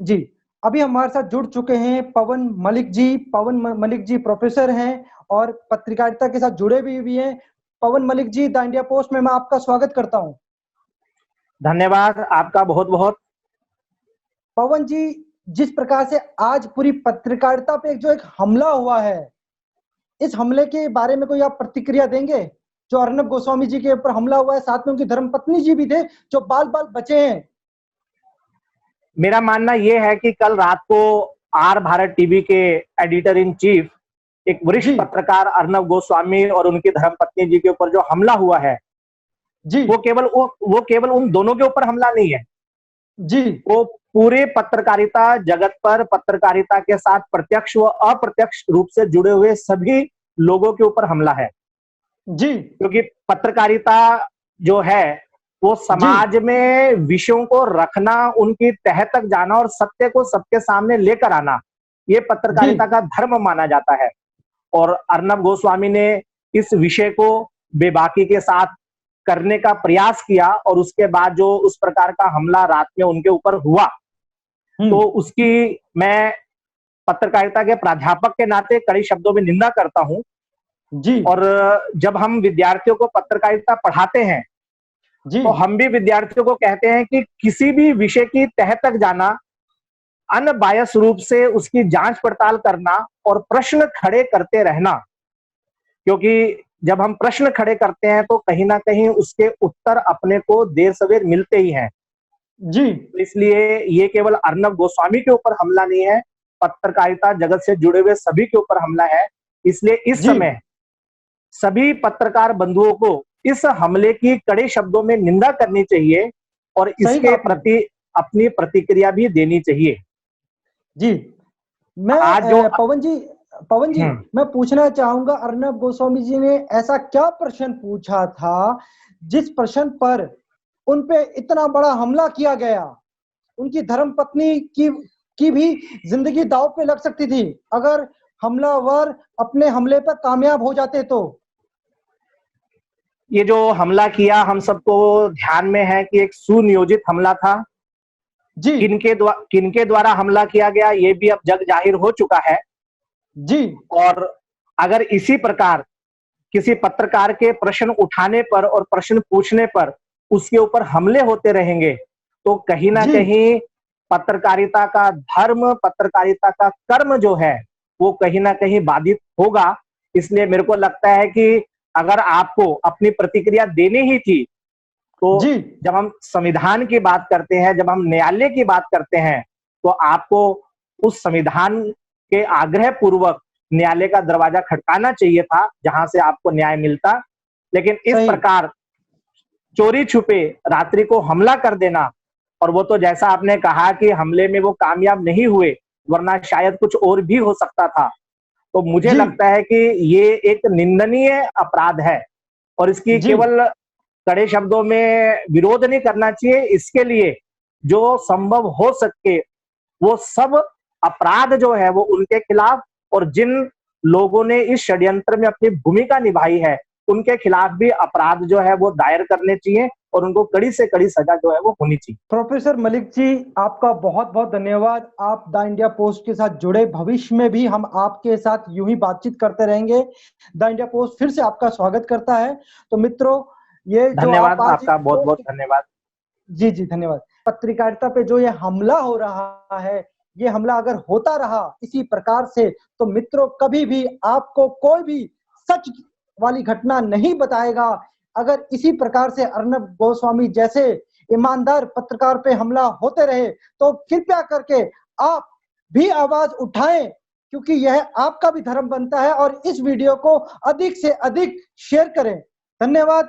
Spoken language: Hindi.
जी, अभी हमारे साथ जुड़ चुके हैं पवन मलिक जी। मलिक जी प्रोफेसर हैं और पत्रकारिता के साथ जुड़े भी हैं। पवन Malik ji, the India post में मैं आपका स्वागत करता हूं। धन्यवाद आपका बहुत बहुत। पवन जी, जिस प्रकार से आज पूरी पत्रकारिता पे जो एक हमला हुआ है, इस हमले के बारे में कोई आप प्रतिक्रिया देंगे? जो अर्नब गोस्वामी जी के ऊपर हमला हुआ है, साथ में उनकी धर्मपत्नी जी भी थे जो बाल बाल बचे हैं। मेरा मानना यह है कि कल रात को आर भारत टीवी के एडिटर इन चीफ एक वरिष्ठ जी पत्रकार अर्नब गोस्वामी और उनकी धर्मपत्नी जी के ऊपर जो हमला हुआ है, जी वो केवल उन दोनों के ऊपर हमला नहीं है। जी वो पूरे पत्रकारिता जगत पर, पत्रकारिता के साथ प्रत्यक्ष व अप्रत्यक्ष रूप से जुड़े हुए सभी लोगों के ऊपर हमला है। जी क्योंकि पत्रकारिता जो है वो समाज में विषयों को रखना, उनकी तह तक जाना और सत्य को सबके सामने लेकर आना, ये पत्रकारिता का धर्म माना जाता है। और अर्नब गोस्वामी ने इस विषय को बेबाकी के साथ करने का प्रयास किया और उसके बाद जो उस प्रकार का हमला रात में उनके ऊपर हुआ, तो उसकी मैं पत्रकारिता के प्राध्यापक के नाते कड़े शब्दों में निंदा करता हूं। जी और जब हम विद्यार्थियों को पत्रकारिता पढ़ाते हैं जी तो हम भी विद्यार्थियों को कहते हैं कि किसी भी विषय की तह तक जाना, अनबायस रूप से उसकी जांच पड़ताल करना और प्रश्न खड़े करते रहना। क्योंकि जब हम प्रश्न खड़े करते हैं तो कहीं ना कहीं उसके उत्तर अपने को देर सवेर मिलते ही हैं। जी इसलिए ये केवल अर्नब गोस्वामी के ऊपर हमला नहीं है, पत्रकारिता जगत से जुड़े हुए सभी के ऊपर हमला है। इसलिए इस जी समय सभी पत्रकार बंधुओं को इस हमले की कड़े शब्दों में निंदा करनी चाहिए और सही कहा इसके आपने। प्रति अपनी प्रतिक्रिया भी देनी चाहिए। जी, मैं आज जो पवन जी, हम्म मैं पूछना चाहूंगा, अर्नब गोस्वामी जी ने ऐसा क्या प्रश्न पूछा था जिस प्रश्न पर उन पे इतना बड़ा हमला किया गया? उनकी धर्मपत्नी की भी जिंदगी दांव पे लग सकती थी अगर हमलावर अपने हमले पर कामयाब हो जाते तो। ये जो हमला किया हम सबको ध्यान में है कि एक सुनियोजित हमला था। जी किनके द्वारा हमला किया गया ये भी अब जग जाहिर हो चुका है। जी और अगर इसी प्रकार किसी पत्रकार के प्रश्न उठाने पर और प्रश्न पूछने पर उसके ऊपर हमले होते रहेंगे तो कहीं ना जी कहीं पत्रकारिता का धर्म, पत्रकारिता का कर्म जो है वो कहीं ना कहीं बाधित होगा। इसलिए मेरे को लगता है कि अगर आपको अपनी प्रतिक्रिया देनी ही थी तो जी जब हम संविधान की बात करते हैं, जब हम न्यायालय की बात करते हैं, तो आपको उस संविधान के आग्रह पूर्वक न्यायालय का दरवाजा खटकाना चाहिए था जहां से आपको न्याय मिलता। लेकिन इस सही। प्रकार चोरी छुपे रात्रि को हमला कर देना, और वो तो जैसा आपने कहा कि हमले में वो कामयाब नहीं हुए, वरना शायद कुछ और भी हो सकता था। तो मुझे जी लगता है कि ये एक निंदनीय अपराध है और इसकी जी केवल कड़े शब्दों में विरोध नहीं करना चाहिए। इसके लिए जो संभव हो सके वो सब अपराध जो है वो उनके खिलाफ, और जिन लोगों ने इस षड्यंत्र में अपनी भूमिका निभाई है उनके खिलाफ भी अपराध जो है वो दायर करने चाहिए और उनको कड़ी से कड़ी सजा जो है वो होनी चाहिए। प्रोफेसर मलिक जी, आपका बहुत बहुत धन्यवाद। आप द इंडिया पोस्ट के साथ जुड़े, भविष्य में भी हम आपके साथ यूं ही बातचीत करते रहेंगे। द इंडिया पोस्ट फिर से आपका स्वागत करता है। तो मित्रों, ये जो आप धन्यवाद आज आपका, बहुत बहुत धन्यवाद। जी जी धन्यवाद। पत्रकारिता पे जो ये हमला हो रहा है, ये हमला अगर होता रहा इसी प्रकार से, तो मित्रों कभी भी आपको कोई भी सच वाली घटना नहीं बताएगा। अगर इसी प्रकार से अर्नब गोस्वामी जैसे ईमानदार पत्रकार पे हमला होते रहे तो कृपया करके आप भी आवाज उठाएं, क्योंकि यह आपका भी धर्म बनता है। और इस वीडियो को अधिक से अधिक शेयर करें। धन्यवाद।